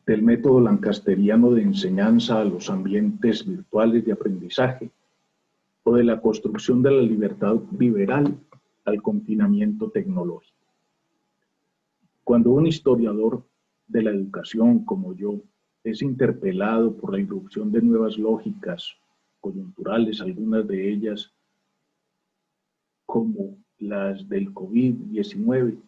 del método lancasteriano de enseñanza a los ambientes virtuales de aprendizaje, o de la construcción de la libertad liberal al confinamiento tecnológico. Cuando un historiador de la educación como yo es interpelado por la irrupción de nuevas lógicas coyunturales, algunas de ellas como las del COVID-19,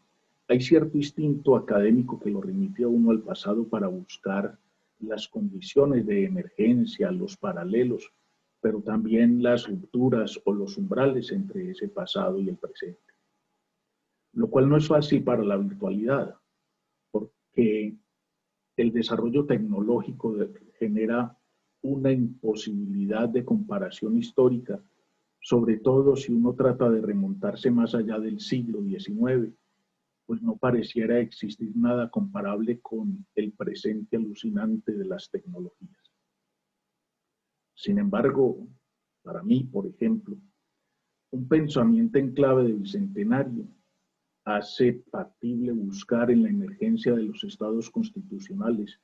hay cierto instinto académico que lo remite a uno al pasado para buscar las condiciones de emergencia, los paralelos, pero también las rupturas o los umbrales entre ese pasado y el presente. Lo cual no es fácil para la virtualidad, porque el desarrollo tecnológico genera una imposibilidad de comparación histórica, sobre todo si uno trata de remontarse más allá del siglo XIX, pues no pareciera existir nada comparable con el presente alucinante de las tecnologías. Sin embargo, para mí, por ejemplo, un pensamiento en clave de bicentenario hace factible buscar en la emergencia de los estados constitucionales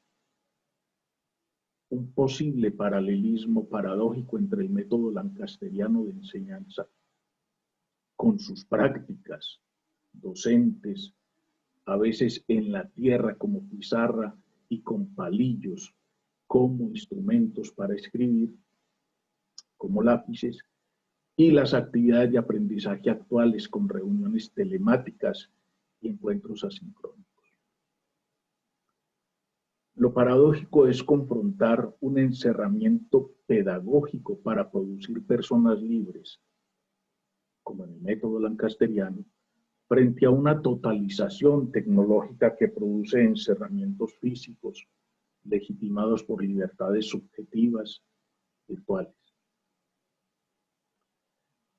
un posible paralelismo paradójico entre el método lancasteriano de enseñanza con sus prácticas docentes, a veces en la tierra como pizarra y con palillos como instrumentos para escribir, como lápices, y las actividades de aprendizaje actuales con reuniones telemáticas y encuentros asincrónicos. Lo paradójico es confrontar un encerramiento pedagógico para producir personas libres, como en el método lancasteriano, frente a una totalización tecnológica que produce encerramientos físicos legitimados por libertades subjetivas virtuales.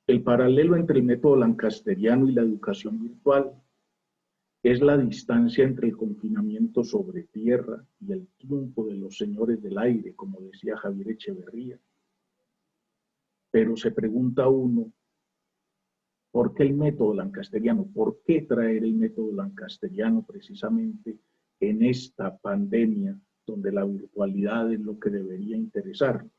El paralelo entre el método lancasteriano y la educación virtual es la distancia entre el confinamiento sobre tierra y el triunfo de los señores del aire, como decía Javier Echeverría. Pero se pregunta uno, ¿por qué el método lancasteriano? ¿Por qué traer el método lancasteriano precisamente en esta pandemia donde la virtualidad es lo que debería interesarnos?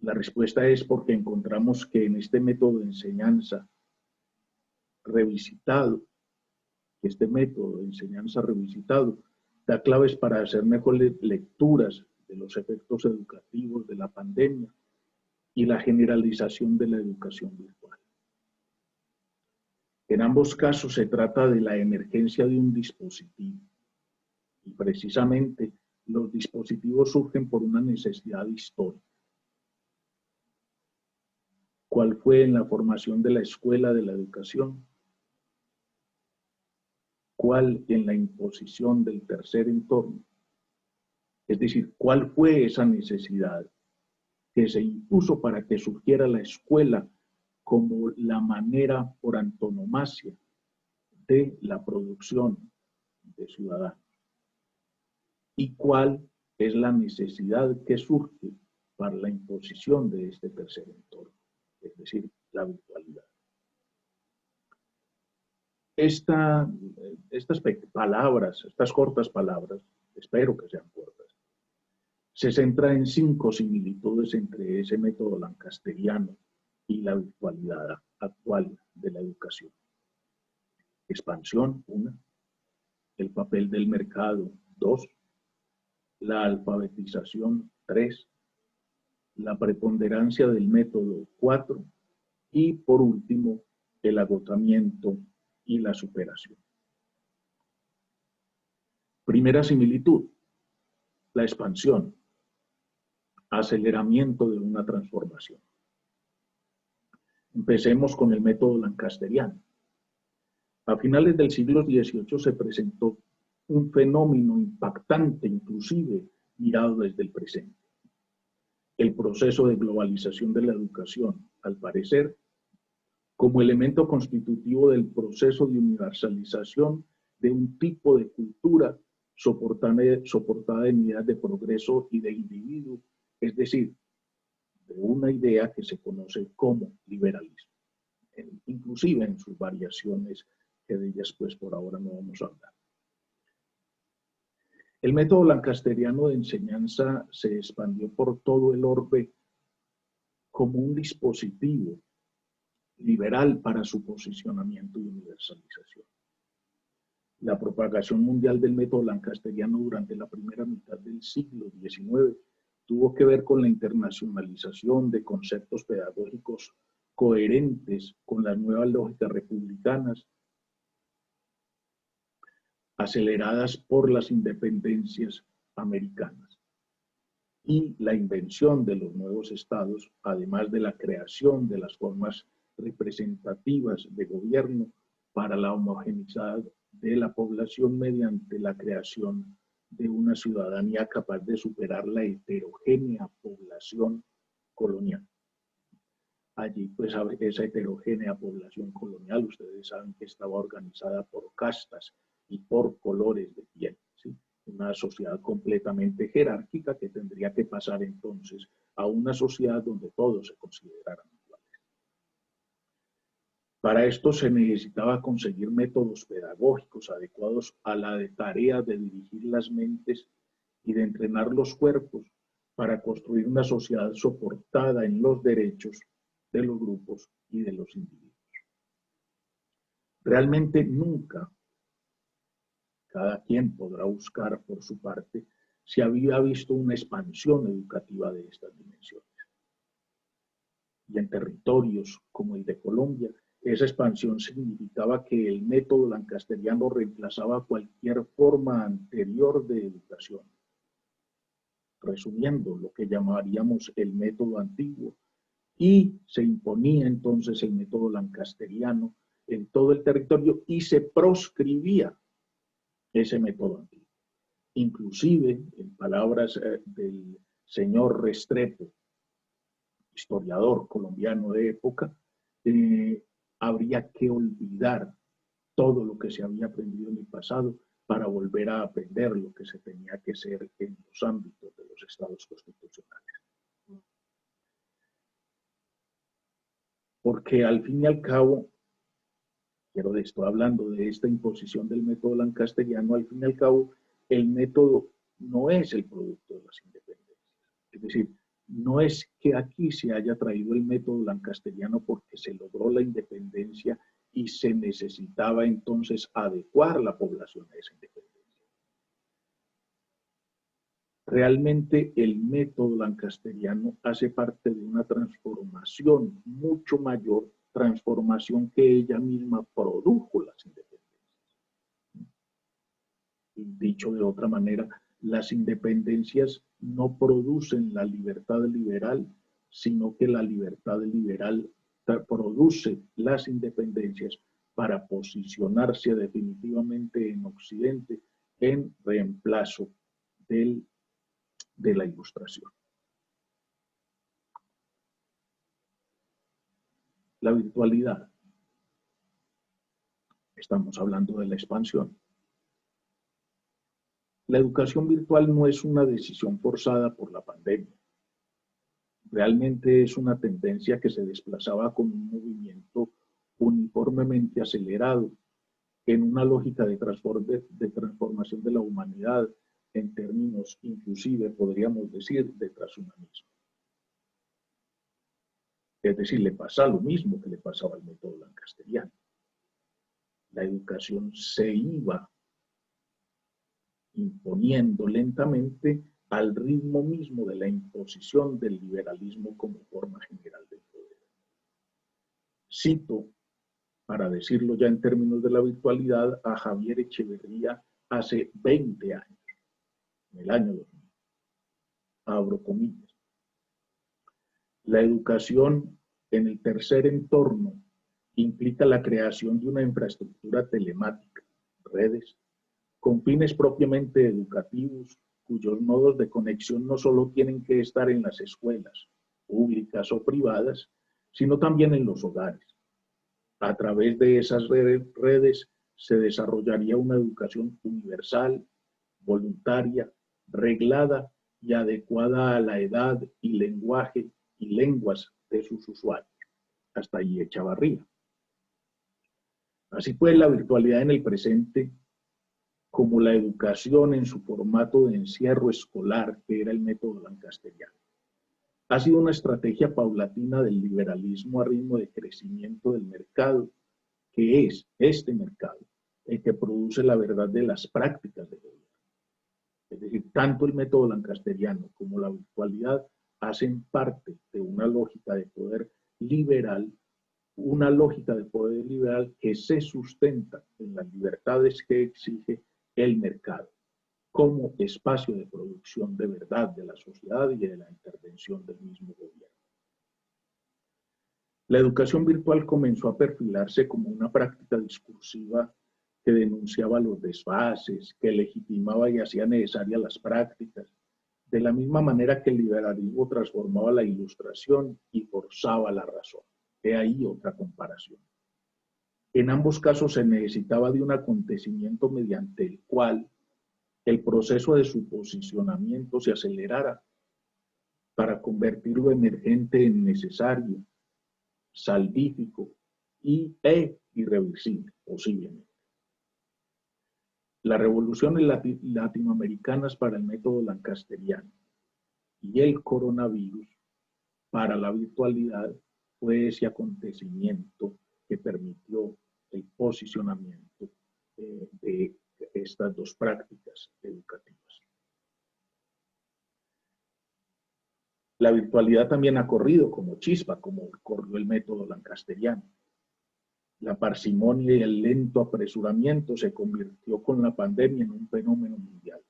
La respuesta es porque encontramos que en este método de enseñanza revisitado, da claves para hacer mejores lecturas de los efectos educativos de la pandemia y la generalización de la educación virtual. En ambos casos se trata de la emergencia de un dispositivo y precisamente los dispositivos surgen por una necesidad histórica. ¿Cuál fue en la formación de la escuela de la educación? ¿Cuál en la imposición del tercer entorno? Es decir, ¿cuál fue esa necesidad que se impuso para que surgiera la escuela como la manera por antonomasia de la producción de ciudadanos? ¿Y cuál es la necesidad que surge para la imposición de este tercer entorno? Es decir, la virtualidad. Estas palabras, estas cortas palabras, espero que sean cortas, se centra en 5 similitudes entre ese método lancasteriano y la virtualidad actual de la educación. Expansión, 1. El papel del mercado, 2. La alfabetización, 3. La preponderancia del método, 4. Y por último, el agotamiento y la superación. Primera similitud, la expansión, aceleramiento de una transformación. Empecemos con el método lancasteriano. A finales del siglo XVIII se presentó un fenómeno impactante, inclusive mirado desde el presente. El proceso de globalización de la educación, al parecer, como elemento constitutivo del proceso de universalización de un tipo de cultura soportada en ideas de progreso y de individuo, es decir, de una idea que se conoce como liberalismo, inclusive en sus variaciones, que de ellas pues por ahora no vamos a hablar. El método lancasteriano de enseñanza se expandió por todo el orbe como un dispositivo liberal para su posicionamiento y universalización. La propagación mundial del método lancasteriano durante la primera mitad del siglo XIX tuvo que ver con la internacionalización de conceptos pedagógicos coherentes con las nuevas lógicas republicanas, aceleradas por las independencias americanas, y la invención de los nuevos estados, además de la creación de las formas representativas de gobierno para la homogeneidad de la población mediante la creación de una ciudadanía capaz de superar la heterogénea población colonial. Allí, pues, esa heterogénea población colonial, ustedes saben que estaba organizada por castas y por colores de piel, ¿sí? Una sociedad completamente jerárquica que tendría que pasar entonces a una sociedad donde todos se consideraran iguales. Para esto se necesitaba conseguir métodos pedagógicos adecuados a la tarea de dirigir las mentes y de entrenar los cuerpos para construir una sociedad soportada en los derechos de los grupos y de los individuos. Realmente nunca, cada quien podrá buscar por su parte, si había visto una expansión educativa de estas dimensiones. Y en territorios como el de Colombia, esa expansión significaba que el método lancasteriano reemplazaba cualquier forma anterior de educación. Resumiendo, lo que llamaríamos el método antiguo, y se imponía entonces el método lancasteriano en todo el territorio y se proscribía ese método antiguo. Inclusive, en palabras del señor Restrepo, historiador colombiano de época, habría que olvidar todo lo que se había aprendido en el pasado para volver a aprender lo que se tenía que hacer en los ámbitos de los estados constitucionales. Porque al fin y al cabo, estoy hablando de esta imposición del método lancasteriano, al fin y al cabo, el método no es el producto de las independencias. Es decir, no es que aquí se haya traído el método lancasteriano porque se logró la independencia y se necesitaba entonces adecuar la población a esa independencia. Realmente el método lancasteriano hace parte de una transformación mucho mayor, transformación que ella misma produjo las independencias. Y dicho de otra manera, las independencias no producen la libertad liberal, sino que la libertad liberal produce las independencias para posicionarse definitivamente en Occidente en reemplazo de la Ilustración. La virtualidad. Estamos hablando de la expansión. La educación virtual no es una decisión forzada por la pandemia. Realmente es una tendencia que se desplazaba con un movimiento uniformemente acelerado en una lógica de transformación de la humanidad en términos, inclusive, podríamos decir, de transhumanismo. Es decir, le pasa lo mismo que le pasaba al método lancasteriano. La educación se iba imponiendo lentamente al ritmo mismo de la imposición del liberalismo como forma general del poder. Cito, para decirlo ya en términos de la virtualidad, a Javier Echeverría hace 20 años, en el año 2000. Abro comillas. La educación en el tercer entorno implica la creación de una infraestructura telemática, redes, con fines propiamente educativos, cuyos nodos de conexión no solo tienen que estar en las escuelas, públicas o privadas, sino también en los hogares. A través de esas redes se desarrollaría una educación universal, voluntaria, reglada y adecuada a la edad y lenguaje y lenguas de sus usuarios. Hasta ahí Echevarría. Así pues, la virtualidad en el presente como la educación en su formato de encierro escolar, que era el método lancasteriano. Ha sido una estrategia paulatina del liberalismo a ritmo de crecimiento del mercado, que es este mercado el que produce la verdad de las prácticas de gobierno. Es decir, tanto el método lancasteriano como la virtualidad hacen parte de una lógica de poder liberal, que se sustenta en las libertades que exige el mercado como espacio de producción de verdad de la sociedad y de la intervención del mismo gobierno. La educación virtual comenzó a perfilarse como una práctica discursiva que denunciaba los desfases, que legitimaba y hacía necesarias las prácticas, de la misma manera que el liberalismo transformaba la ilustración y forzaba la razón. He ahí otra comparación. En ambos casos se necesitaba de un acontecimiento mediante el cual el proceso de su posicionamiento se acelerara para convertir lo emergente en necesario, salvífico e irreversible, posiblemente. Las revoluciones latinoamericanas para el método lancasteriano y el coronavirus para la virtualidad fue ese acontecimiento que permitió el posicionamiento de estas dos prácticas educativas. La virtualidad también ha corrido como chispa, como corrió el método lancasteriano. La parsimonia y el lento apresuramiento se convirtió con la pandemia en un fenómeno mundial.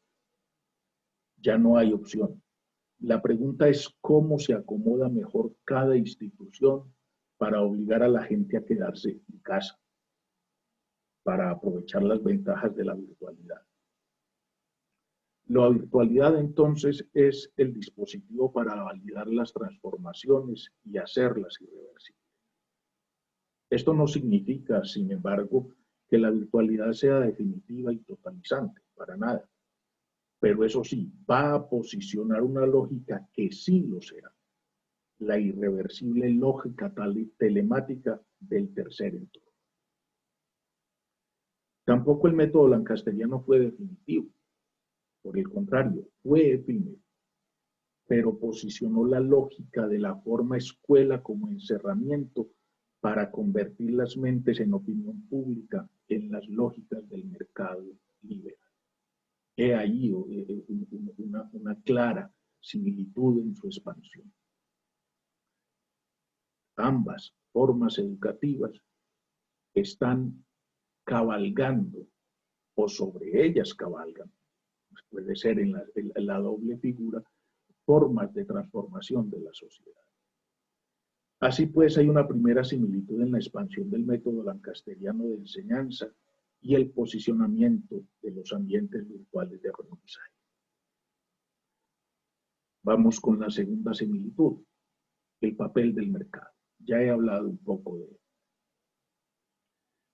Ya no hay opción. La pregunta es cómo se acomoda mejor cada institución para obligar a la gente a quedarse en casa, para aprovechar las ventajas de la virtualidad. La virtualidad entonces es el dispositivo para validar las transformaciones y hacerlas irreversibles. Esto no significa, sin embargo, que la virtualidad sea definitiva y totalizante, para nada. Pero eso sí, va a posicionar una lógica que sí lo será, la irreversible lógica telemática del tercer entorno. Tampoco el método lancasteriano fue definitivo, por el contrario, fue efímero, pero posicionó la lógica de la forma escuela como encerramiento para convertir las mentes en opinión pública en las lógicas del mercado liberal. He ahí una clara similitud en su expansión. Ambas formas educativas están cabalgando o sobre ellas cabalgan, puede ser en la doble figura, formas de transformación de la sociedad. Así pues, hay una primera similitud en la expansión del método lancasteriano de enseñanza y el posicionamiento de los ambientes virtuales de aprendizaje. Vamos con la segunda similitud, el papel del mercado. Ya he hablado un poco de él.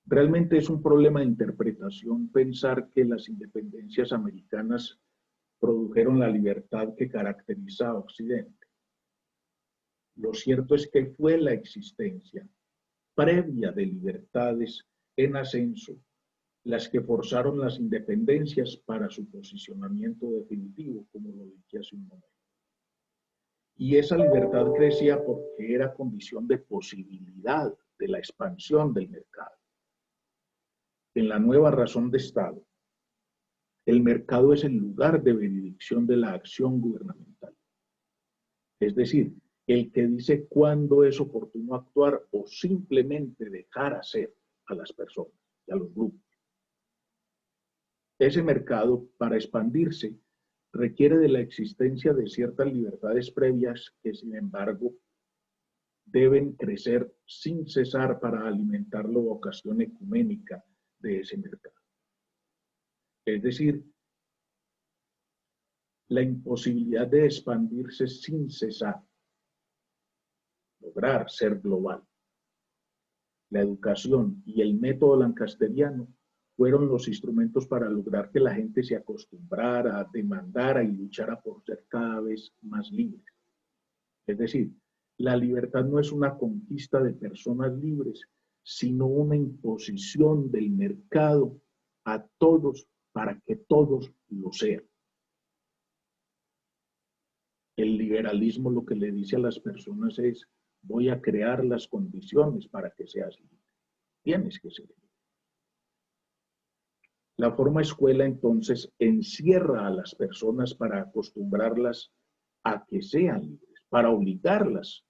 Realmente es un problema de interpretación pensar que las independencias americanas produjeron la libertad que caracteriza a Occidente. Lo cierto es que fue la existencia previa de libertades en ascenso las que forzaron las independencias para su posicionamiento definitivo, como lo dije hace un momento. Y esa libertad crecía porque era condición de posibilidad de la expansión del mercado. En la nueva razón de Estado, el mercado es el lugar de benedicción de la acción gubernamental. Es decir, el que dice cuándo es oportuno actuar o simplemente dejar hacer a las personas y a los grupos. Ese mercado, para expandirse, requiere de la existencia de ciertas libertades previas que, sin embargo, deben crecer sin cesar para alimentar la vocación ecuménica de ese mercado. Es decir, la imposibilidad de expandirse sin cesar, lograr ser global. La educación y el método lancasteriano fueron los instrumentos para lograr que la gente se acostumbrara, demandara y luchara por ser cada vez más libres. Es decir, la libertad no es una conquista de personas libres, sino una imposición del mercado a todos para que todos lo sean. El liberalismo lo que le dice a las personas es, voy a crear las condiciones para que seas libre. Tienes que ser libre. La forma escuela entonces encierra a las personas para acostumbrarlas a que sean libres, para obligarlas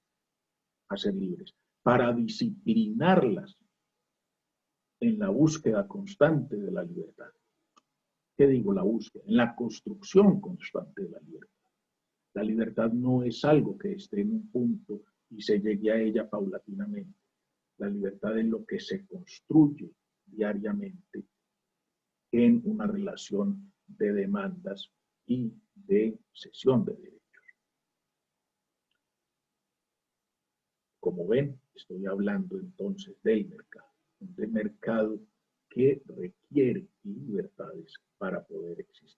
a ser libres, para disciplinarlas en la búsqueda constante de la libertad. ¿Qué digo la búsqueda? En la construcción constante de la libertad. La libertad no es algo que esté en un punto y se llegue a ella paulatinamente. La libertad es lo que se construye diariamente en una relación de demandas y de cesión de derechos. Como ven, estoy hablando entonces del mercado que requiere libertades para poder existir.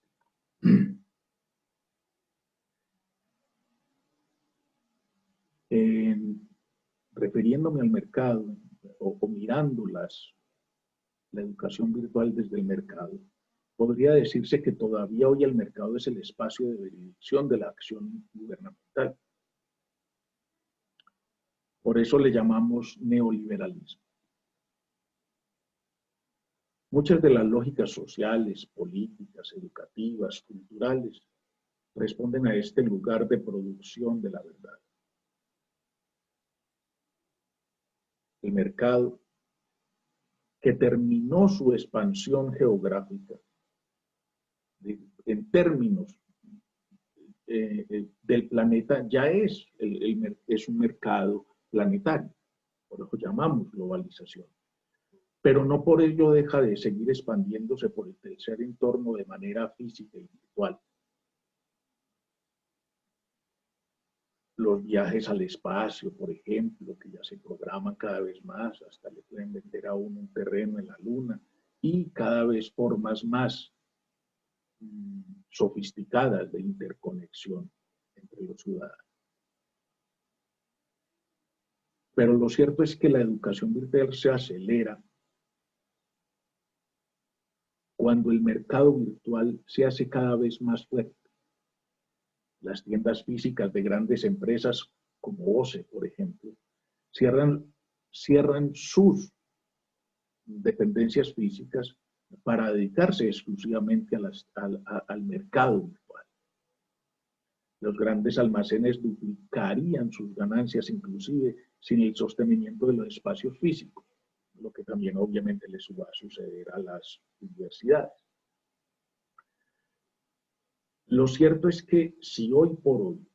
Refiriéndome al mercado o mirando la educación virtual desde el mercado, podría decirse que todavía hoy el mercado es el espacio de jurisdicción de la acción gubernamental. Por eso le llamamos neoliberalismo. Muchas de las lógicas sociales, políticas, educativas, culturales, responden a este lugar de producción de la verdad. El mercado, que terminó su expansión geográfica en términos del planeta, ya es un mercado planetario, por eso llamamos globalización. Pero no por ello deja de seguir expandiéndose por el tercer entorno de manera física y virtual. Los viajes al espacio, por ejemplo, que ya se programan cada vez más, hasta le pueden vender a uno un terreno en la luna, y cada vez formas más sofisticadas de interconexión entre los ciudadanos. Pero lo cierto es que la educación virtual se acelera cuando el mercado virtual se hace cada vez más fuerte. Las tiendas físicas de grandes empresas como OCE, por ejemplo, cierran sus dependencias físicas para dedicarse exclusivamente al mercado virtual. Los grandes almacenes duplicarían sus ganancias inclusive sin el sostenimiento de los espacios físicos, lo que también obviamente les va a suceder a las universidades. Lo cierto es que si hoy por hoy,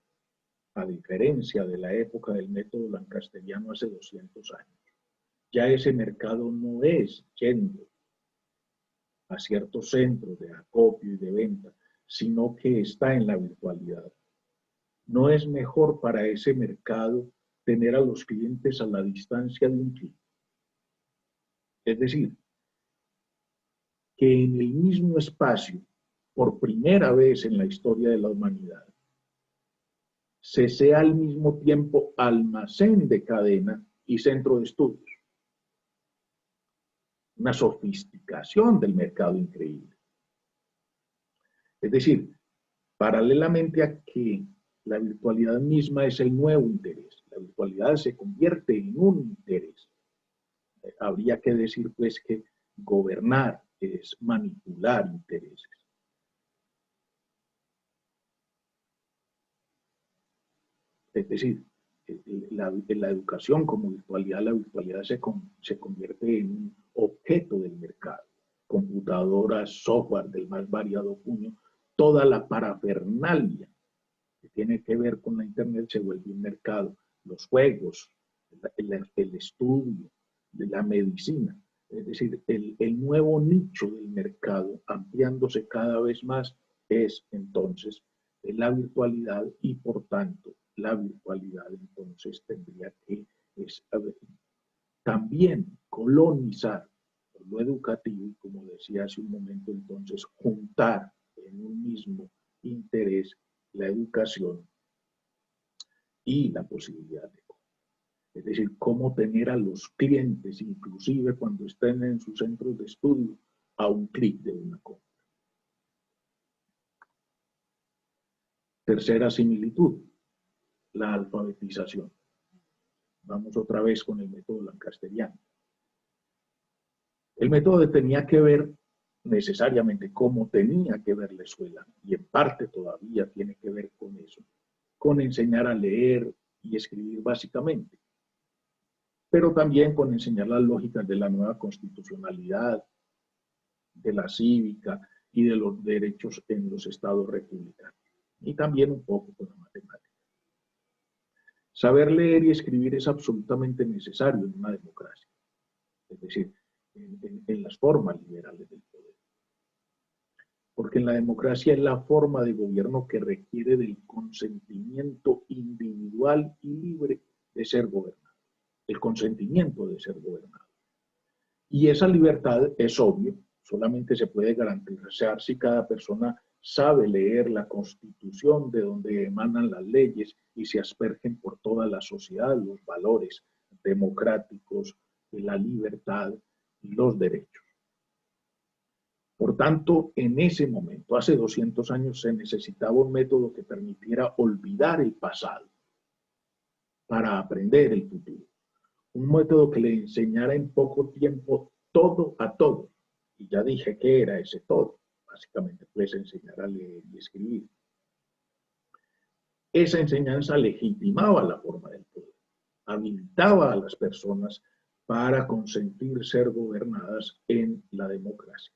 a diferencia de la época del método lancasteriano hace 200 años, ya ese mercado no es yendo a ciertos centros de acopio y de venta, sino que está en la virtualidad. ¿No es mejor para ese mercado tener a los clientes a la distancia de un clic? Es decir, que en el mismo espacio, por primera vez en la historia de la humanidad, se sea al mismo tiempo almacén de cadena y centro de estudios. Una sofisticación del mercado increíble. Es decir, paralelamente a que la virtualidad misma es el nuevo interés, la virtualidad se convierte en un interés. Habría que decir pues que gobernar es manipular intereses. Es decir, la educación como virtualidad, la virtualidad se convierte en un objeto del mercado. Computadoras, software del más variado puño, toda la parafernalia que tiene que ver con la Internet se vuelve un mercado. Los juegos, el estudio, la medicina. Es decir, el nuevo nicho del mercado, ampliándose cada vez más, es entonces la virtualidad y por tanto la virtualidad entonces tendría que también colonizar lo educativo y como decía hace un momento entonces juntar en un mismo interés la educación y la posibilidad de compra. Es decir, cómo tener a los clientes, inclusive cuando estén en sus centros de estudio, a un clic de una compra. Tercera similitud, la alfabetización. Vamos otra vez con el método lancasteriano. El método tenía que ver necesariamente como tenía que ver la escuela, y en parte todavía tiene que ver con eso, con enseñar a leer y escribir básicamente, pero también con enseñar las lógicas de la nueva constitucionalidad, de la cívica y de los derechos en los estados republicanos, y también un poco con la matemática. Saber leer y escribir es absolutamente necesario en una democracia, es decir, en las formas liberales del poder. Porque en la democracia es la forma de gobierno que requiere del consentimiento individual y libre de ser gobernado, el consentimiento de ser gobernado. Y esa libertad, es obvio, solamente se puede garantizar si cada persona sabe leer la Constitución de donde emanan las leyes y se aspergen por toda la sociedad los valores democráticos, la libertad y los derechos. Por tanto, en ese momento, hace 200 años, se necesitaba un método que permitiera olvidar el pasado para aprender el futuro. Un método que le enseñara en poco tiempo todo a todo. Y ya dije que era ese todo. Básicamente, pues enseñar a leer y escribir. Esa enseñanza legitimaba la forma del poder, habilitaba a las personas para consentir ser gobernadas en la democracia.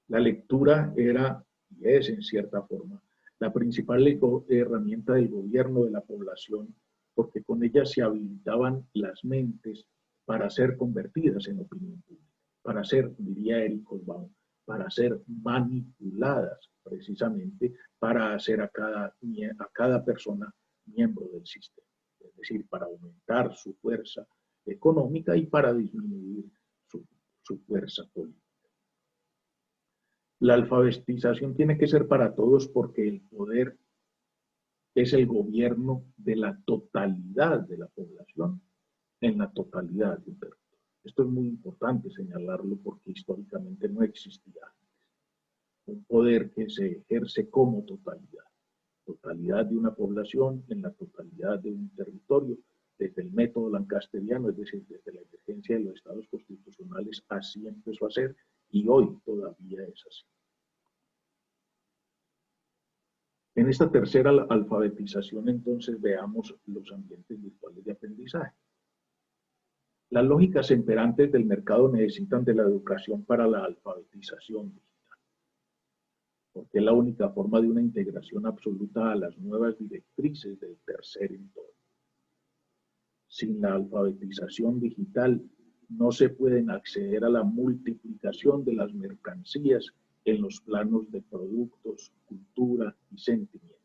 La lectura era, y es en cierta forma, la principal herramienta del gobierno de la población, porque con ella se habilitaban las mentes para ser convertidas en opinión pública, para ser, diría Eric Hobsbawm, para ser manipuladas precisamente para hacer a cada persona miembro del sistema, es decir, para aumentar su fuerza económica y para disminuir su fuerza política. La alfabetización tiene que ser para todos porque el poder es el gobierno de la totalidad de la población en la totalidad de un territorio. Esto es muy importante señalarlo porque históricamente no existía un poder que se ejerce como totalidad. Totalidad de una población en la totalidad de un territorio, desde el método lancasteriano, es decir, desde la emergencia de los estados constitucionales, así empezó a ser y hoy todavía es así. En esta tercera alfabetización, entonces, veamos los ambientes virtuales de aprendizaje. Las lógicas imperantes del mercado necesitan de la educación para la alfabetización digital, porque es la única forma de una integración absoluta a las nuevas directrices del tercer entorno. Sin la alfabetización digital, no se pueden acceder a la multiplicación de las mercancías en los planos de productos, cultura y sentimientos.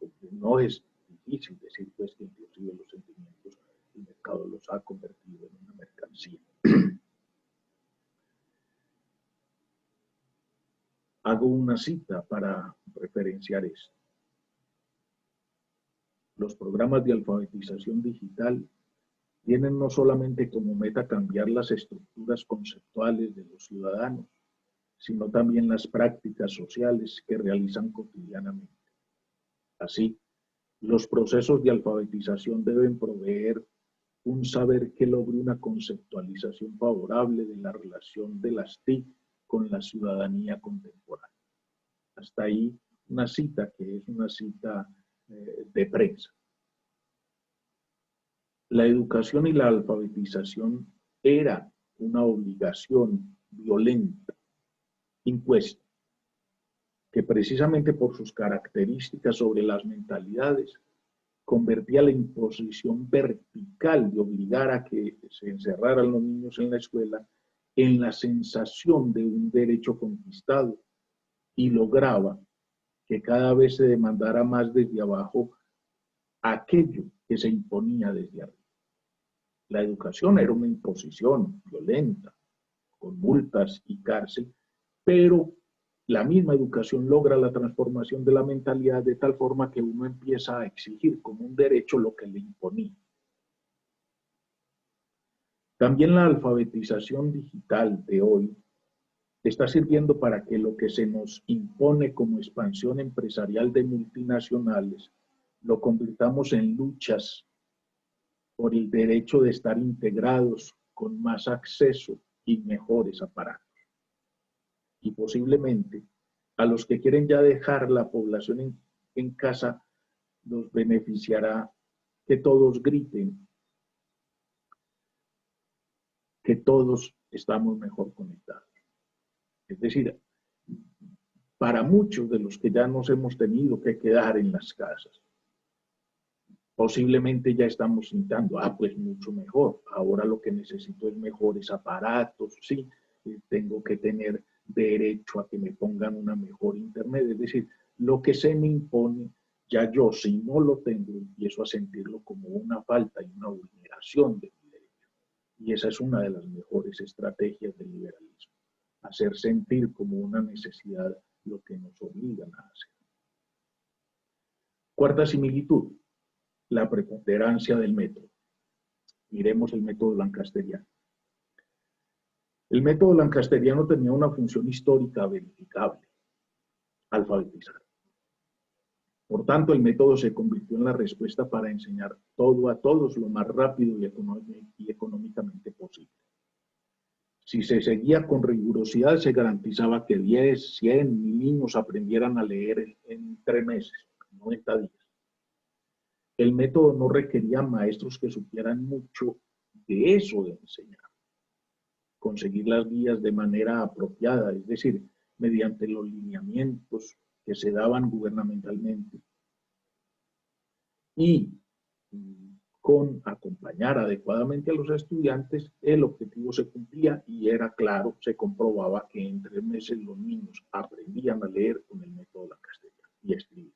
Porque no es difícil decir pues que inclusive los sentimientos el mercado los ha convertido en una mercancía. Hago una cita para referenciar esto. Los programas de alfabetización digital tienen no solamente como meta cambiar las estructuras conceptuales de los ciudadanos, sino también las prácticas sociales que realizan cotidianamente. Así, los procesos de alfabetización deben proveer un saber que logre una conceptualización favorable de la relación de las TIC con la ciudadanía contemporánea. Hasta ahí una cita que es una cita de prensa. La educación y la alfabetización era una obligación violenta, impuesta, que precisamente por sus características sobre las mentalidades convertía la imposición vertical de obligar a que se encerraran los niños en la escuela en la sensación de un derecho conquistado y lograba que cada vez se demandara más desde abajo aquello que se imponía desde arriba. La educación era una imposición violenta, con multas y cárcel, pero la misma educación logra la transformación de la mentalidad de tal forma que uno empieza a exigir como un derecho lo que le imponía. También la alfabetización digital de hoy está sirviendo para que lo que se nos impone como expansión empresarial de multinacionales lo convirtamos en luchas por el derecho de estar integrados con más acceso y mejores aparatos. Y posiblemente a los que quieren ya dejar la población en casa los beneficiará que todos griten que todos estamos mejor conectados. Es decir, para muchos de los que ya nos hemos tenido que quedar en las casas, posiblemente ya estamos sintiendo, pues mucho mejor, ahora lo que necesito es mejores aparatos, sí, tengo que tener derecho a que me pongan una mejor internet, es decir, lo que se me impone, ya yo si no lo tengo, empiezo a sentirlo como una falta y una vulneración de mi derecho. Y esa es una de las mejores estrategias del liberalismo, hacer sentir como una necesidad lo que nos obligan a hacer. Cuarta similitud, la preponderancia del método. Miremos el método lancasteriano. El método lancasteriano tenía una función histórica verificable, alfabetizar. Por tanto, el método se convirtió en la respuesta para enseñar todo a todos lo más rápido y económicamente posible. Si se seguía con rigurosidad, se garantizaba que 10, 100, 1000 niños aprendieran a leer en 3 meses, 90 días. El método no requería maestros que supieran mucho de eso de enseñar. Conseguir las guías de manera apropiada, es decir, mediante los lineamientos que se daban gubernamentalmente y con acompañar adecuadamente a los estudiantes, el objetivo se cumplía y era claro, se comprobaba que en 3 meses los niños aprendían a leer con el método lancastriano y a escribir.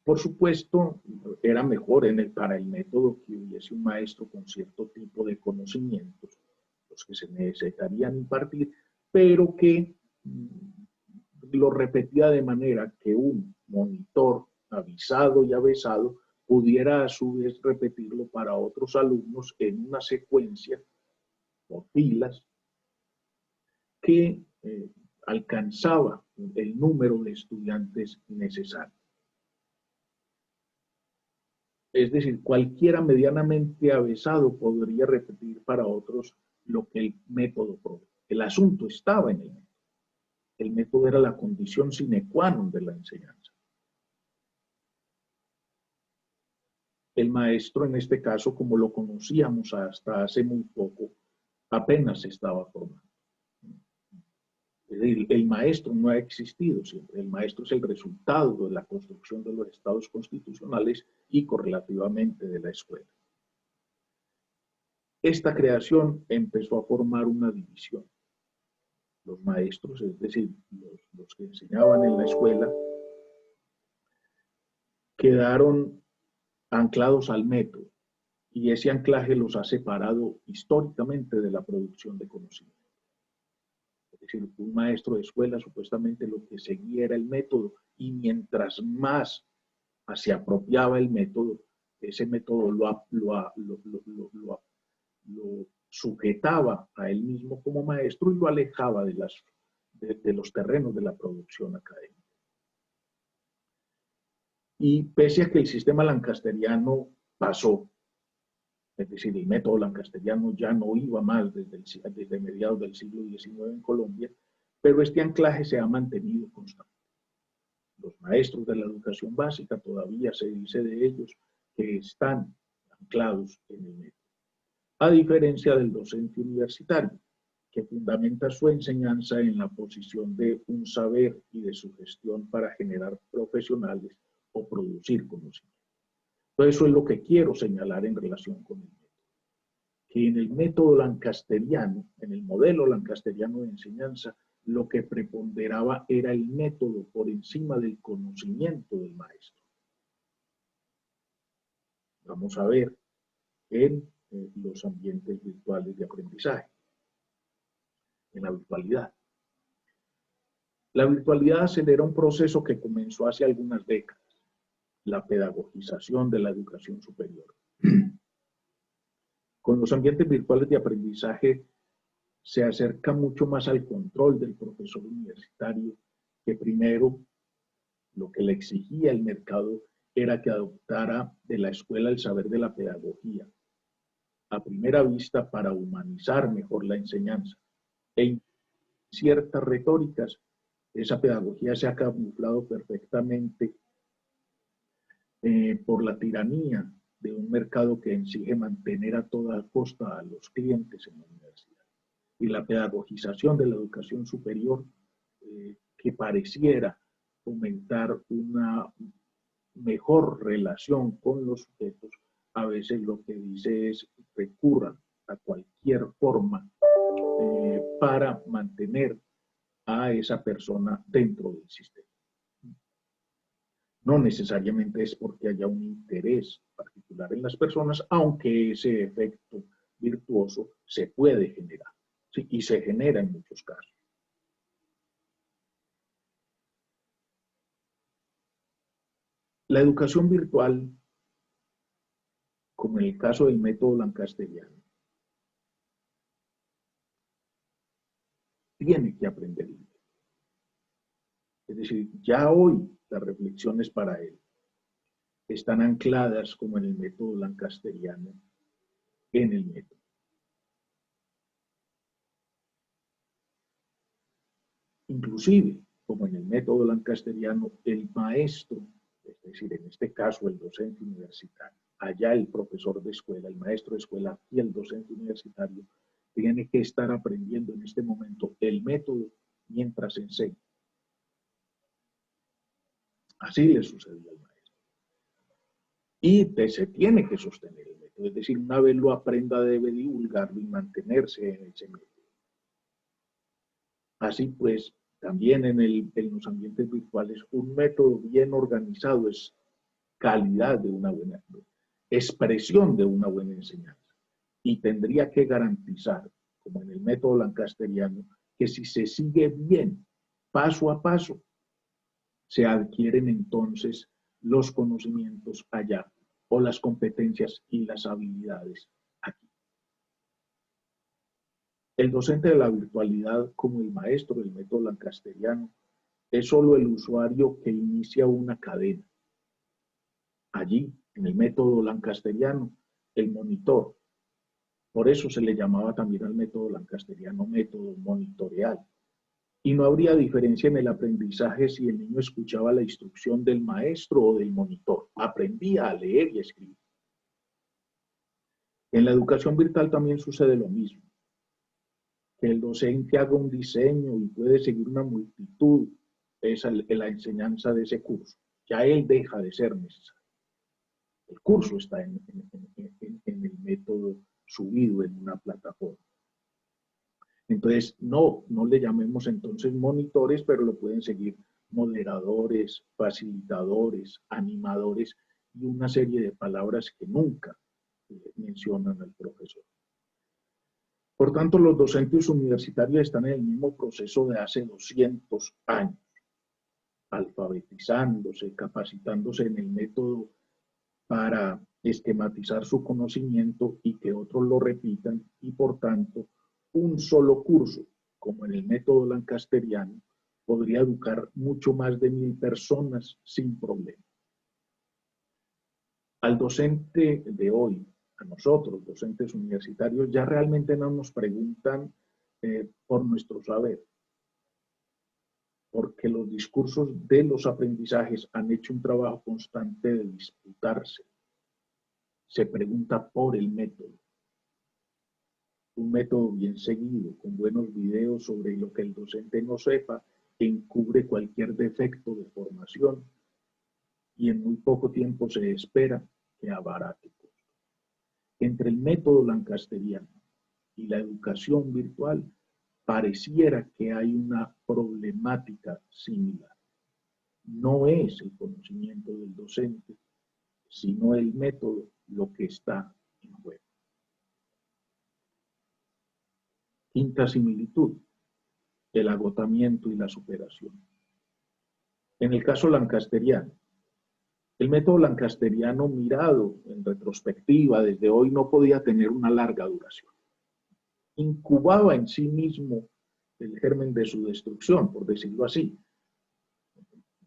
Por supuesto, era mejor para el método que hubiese un maestro con cierto tipo de conocimientos, los que se necesitarían impartir, pero que lo repetía de manera que un monitor avisado y avesado pudiera a su vez repetirlo para otros alumnos en una secuencia o filas que alcanzaba el número de estudiantes necesario. Es decir, cualquiera medianamente avesado podría repetir para otros lo que el método provee. El asunto estaba en el método. El método era la condición sine qua non de la enseñanza. El maestro, en este caso, como lo conocíamos hasta hace muy poco, apenas se estaba formando. Es decir, el maestro no ha existido siempre. El maestro es el resultado de la construcción de los estados constitucionales y correlativamente de la escuela. Esta creación empezó a formar una división. Los maestros, es decir, los que enseñaban en la escuela, quedaron anclados al método y ese anclaje los ha separado históricamente de la producción de conocimiento. Es decir, un maestro de escuela supuestamente lo que seguía era el método y mientras más se apropiaba el método, ese método lo sujetaba a él mismo como maestro y lo alejaba de los terrenos de la producción académica. Y pese a que el sistema lancasteriano pasó, es decir, el método lancasteriano ya no iba más desde mediados del siglo XIX en Colombia, pero este anclaje se ha mantenido constante. Los maestros de la educación básica todavía se dice de ellos que están anclados en el método. A diferencia del docente universitario, que fundamenta su enseñanza en la posición de un saber y de su gestión para generar profesionales o producir conocimiento. Entonces, eso es lo que quiero señalar en relación con el método. Que en el método lancasteriano, en el modelo lancasteriano de enseñanza, lo que preponderaba era el método por encima del conocimiento del maestro. Vamos a ver en los ambientes virtuales de aprendizaje, en la virtualidad. La virtualidad acelera un proceso que comenzó hace algunas décadas, la pedagogización de la educación superior. Con los ambientes virtuales de aprendizaje se acerca mucho más al control del profesor universitario, que primero lo que le exigía el mercado era que adoptara de la escuela el saber de la pedagogía, a primera vista para humanizar mejor la enseñanza. En ciertas retóricas, esa pedagogía se ha camuflado perfectamente por la tiranía de un mercado que exige mantener a toda costa a los clientes en la universidad. Y la pedagogización de la educación superior, que pareciera fomentar una mejor relación con los sujetos, a veces lo que dice es recurran a cualquier forma para mantener a esa persona dentro del sistema. No necesariamente es porque haya un interés particular en las personas, aunque ese efecto virtuoso se puede generar, ¿sí? Y se genera en muchos casos. La educación virtual, como en el caso del método lancasteriano, tiene que aprender. Es decir, ya hoy las reflexiones para él están ancladas, como en el método lancasteriano, en el método. Inclusive, como en el método lancasteriano, el maestro, es decir, en este caso el docente universitario, allá el profesor de escuela, el maestro de escuela y el docente universitario, tiene que estar aprendiendo en este momento el método mientras enseña. Así le sucedió al maestro. Y se tiene que sostener el método, es decir, una vez lo aprenda debe divulgarlo y mantenerse en ese método. Así pues, también en los ambientes virtuales, un método bien organizado es calidad de una buena expresión de una buena enseñanza. Y tendría que garantizar, como en el método lancasteriano, que si se sigue bien, paso a paso, se adquieren entonces los conocimientos allá o las competencias y las habilidades aquí. El docente de la virtualidad, como el maestro del método lancasteriano, es solo el usuario que inicia una cadena. Allí, en el método lancasteriano, el monitor. Por eso se le llamaba también al método lancasteriano método monitoreal. Y no habría diferencia en el aprendizaje si el niño escuchaba la instrucción del maestro o del monitor. Aprendía a leer y a escribir. En la educación virtual también sucede lo mismo. Que el docente haga un diseño y puede seguir una multitud es la enseñanza de ese curso. Ya él deja de ser necesario. El curso está en el método subido en una plataforma. Entonces, no le llamemos entonces monitores, pero lo pueden seguir moderadores, facilitadores, animadores y una serie de palabras que nunca mencionan al profesor. Por tanto, los docentes universitarios están en el mismo proceso de hace 200 años, alfabetizándose, capacitándose en el método para esquematizar su conocimiento y que otros lo repitan, y por tanto, un solo curso, como en el método lancasteriano, podría educar mucho más de 1000 personas sin problema. Al docente de hoy, a nosotros, docentes universitarios, ya realmente no nos preguntan por nuestro saber, porque los discursos de los aprendizajes han hecho un trabajo constante de disputarse. Se pregunta por el método. Un método bien seguido, con buenos videos sobre lo que el docente no sepa, encubre cualquier defecto de formación y en muy poco tiempo se espera que abarate. Entre el método lancasteriano y la educación virtual, pareciera que hay una problemática similar. No es el conocimiento del docente, sino el método lo que está en juego. Quinta similitud, el agotamiento y la superación. En el caso lancasteriano, El método lancasteriano mirado en retrospectiva desde hoy no podía tener una larga duración. Incubaba en sí mismo el germen de su destrucción, por decirlo así.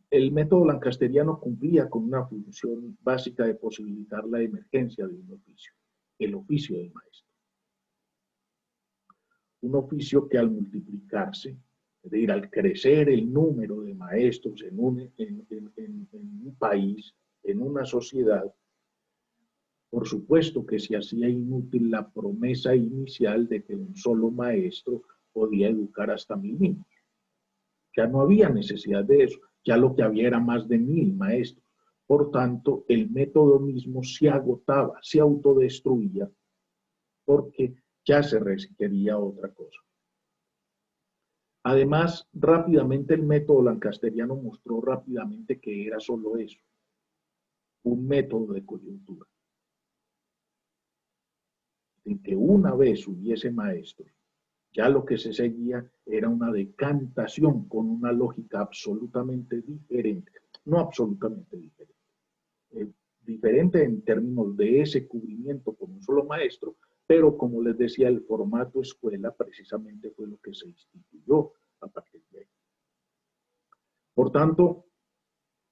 El método lancasteriano cumplía con una función básica de posibilitar la emergencia de un oficio, el oficio del maestro. Un oficio que al multiplicarse, es decir, al crecer el número de maestros en un país, en una sociedad, por supuesto que se hacía inútil la promesa inicial de que un solo maestro podía educar hasta 1000 niños. Ya no había necesidad de eso, ya lo que había era más de 1000 maestros. Por tanto, el método mismo se agotaba, se autodestruía, porque ya se requería otra cosa. Además, rápidamente el método lancasteriano mostró rápidamente que era solo eso, un método de coyuntura. En que una vez hubiese maestros, ya lo que se seguía era una decantación con una lógica absolutamente diferente, no absolutamente diferente, diferente en términos de ese cubrimiento con un solo maestro, pero como les decía, el formato escuela precisamente fue lo que se instituyó a partir de ahí. Por tanto,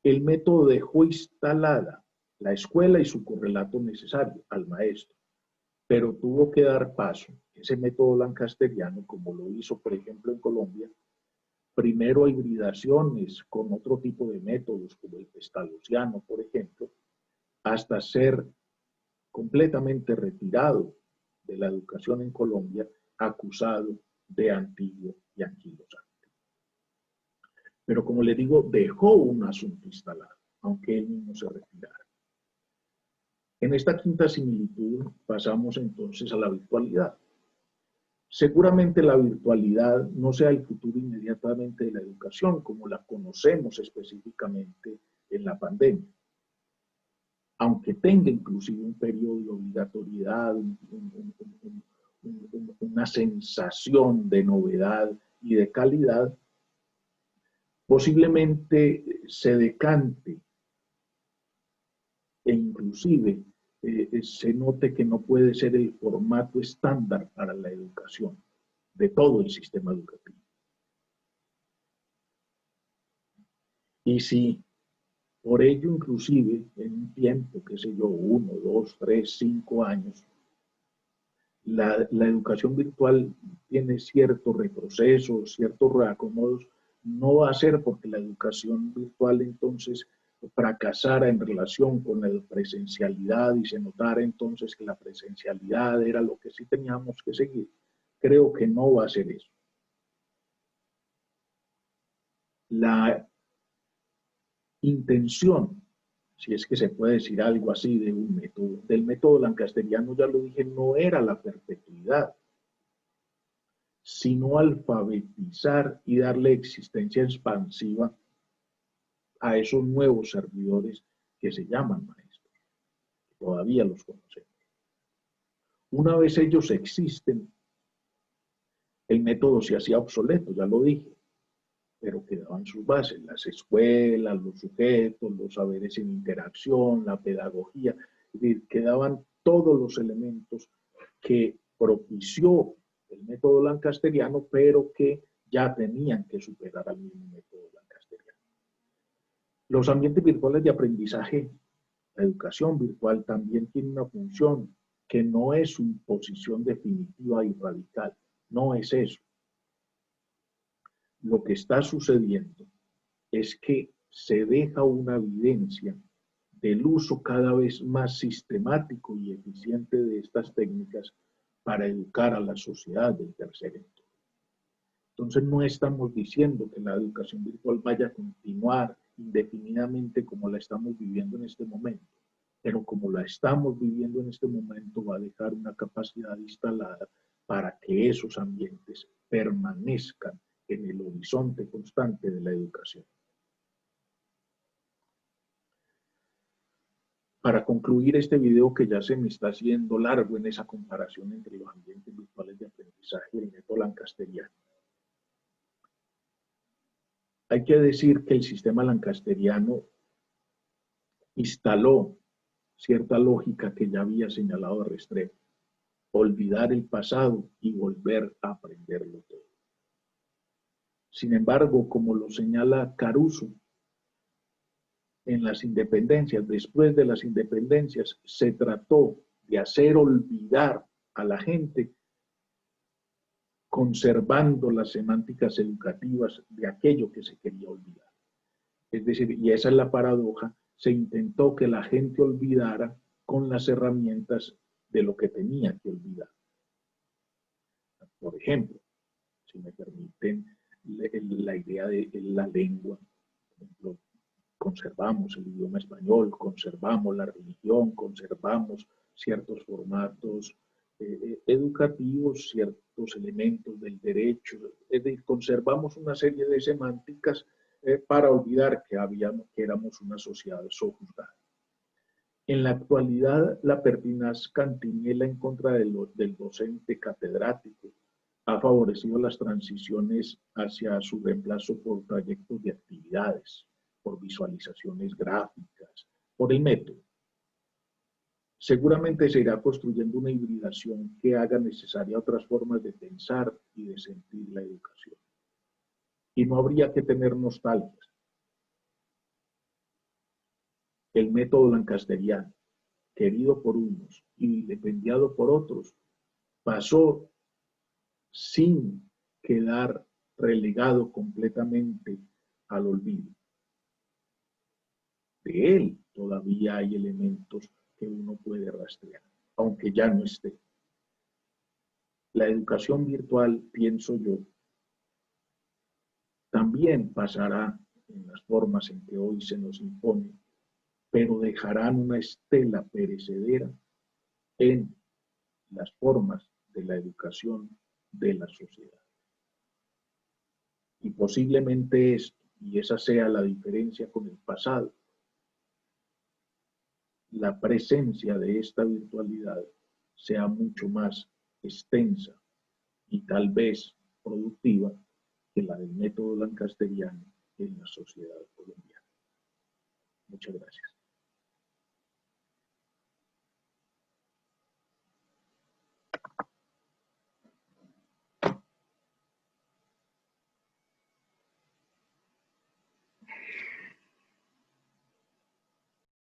el método dejó instalada la escuela y su correlato necesario al maestro, pero tuvo que dar paso, ese método lancasteriano, como lo hizo, por ejemplo, en Colombia, primero a hibridaciones con otro tipo de métodos, como el pestalozziano, por ejemplo, hasta ser completamente retirado de la educación en Colombia, acusado de antiguo y anquilosante. Pero como le digo, dejó un asunto instalado, aunque él mismo se retirara. En esta quinta similitud pasamos entonces a la virtualidad. Seguramente la virtualidad no sea el futuro inmediatamente de la educación como la conocemos específicamente en la pandemia, aunque tenga inclusive un periodo de obligatoriedad, una sensación de novedad y de calidad, posiblemente se decante e inclusive se note que no puede ser el formato estándar para la educación de todo el sistema educativo. Y si por ello inclusive en un tiempo, qué sé yo, 1, 2, 3, 5 años, la educación virtual tiene cierto retroceso, ciertos reacomodos, no va a ser porque la educación virtual entonces fracasara en relación con la presencialidad y se notara entonces que la presencialidad era lo que sí teníamos que seguir. Creo que no va a ser eso. La intención, si es que se puede decir algo así de un método, del método lancasteriano, ya lo dije, no era la perpetuidad, sino alfabetizar y darle existencia expansiva a esos nuevos servidores que se llaman maestros. Todavía los conocemos. Una vez ellos existen, el método se hacía obsoleto, ya lo dije, pero quedaban sus bases, las escuelas, los sujetos, los saberes en interacción, la pedagogía, es decir, quedaban todos los elementos que propició el método lancasteriano, pero que ya tenían que superar al mismo método lancasteriano. Los ambientes virtuales de aprendizaje, la educación virtual también tiene una función que no es una posición definitiva y radical, no es eso. Lo que está sucediendo es que se deja una evidencia del uso cada vez más sistemático y eficiente de estas técnicas para educar a la sociedad del tercer entorno. Entonces no estamos diciendo que la educación virtual vaya a continuar indefinidamente como la estamos viviendo en este momento, pero como la estamos viviendo en este momento va a dejar una capacidad instalada para que esos ambientes permanezcan en el horizonte constante de la educación. Para concluir este video que ya se me está haciendo largo en esa comparación entre los ambientes virtuales de aprendizaje y el método lancasteriano, hay que decir que el sistema lancasteriano instaló cierta lógica que ya había señalado Restrepo: olvidar el pasado y volver a aprenderlo todo. Sin embargo, como lo señala Caruso, en las independencias, después de las independencias, se trató de hacer olvidar a la gente conservando las semánticas educativas de aquello que se quería olvidar. Es decir, y esa es la paradoja, se intentó que la gente olvidara con las herramientas de lo que tenía que olvidar. Por ejemplo, si me permiten, la idea de la lengua. Por ejemplo, conservamos el idioma español, conservamos la religión, conservamos ciertos formatos educativos, ciertos elementos del derecho, es decir, conservamos una serie de semánticas para olvidar que éramos una sociedad sojuzgada. En la actualidad, la pertinaz cantinela en contra del docente catedrático ha favorecido las transiciones hacia su reemplazo por trayectos de actividades, por visualizaciones gráficas, por el método. Seguramente se irá construyendo una hibridación que haga necesaria otras formas de pensar y de sentir la educación. Y no habría que tener nostalgias. El método lancasteriano, querido por unos y vilipendiado por otros, pasó sin quedar relegado completamente al olvido. De él todavía hay elementos que uno puede rastrear, aunque ya no esté. La educación virtual, pienso yo, también pasará en las formas en que hoy se nos impone, pero dejarán una estela perecedera en las formas de la educación de la sociedad. Y posiblemente esto, y esa sea la diferencia con el pasado, la presencia de esta virtualidad sea mucho más extensa y tal vez productiva que la del método lancasteriano en la sociedad colombiana. Muchas gracias.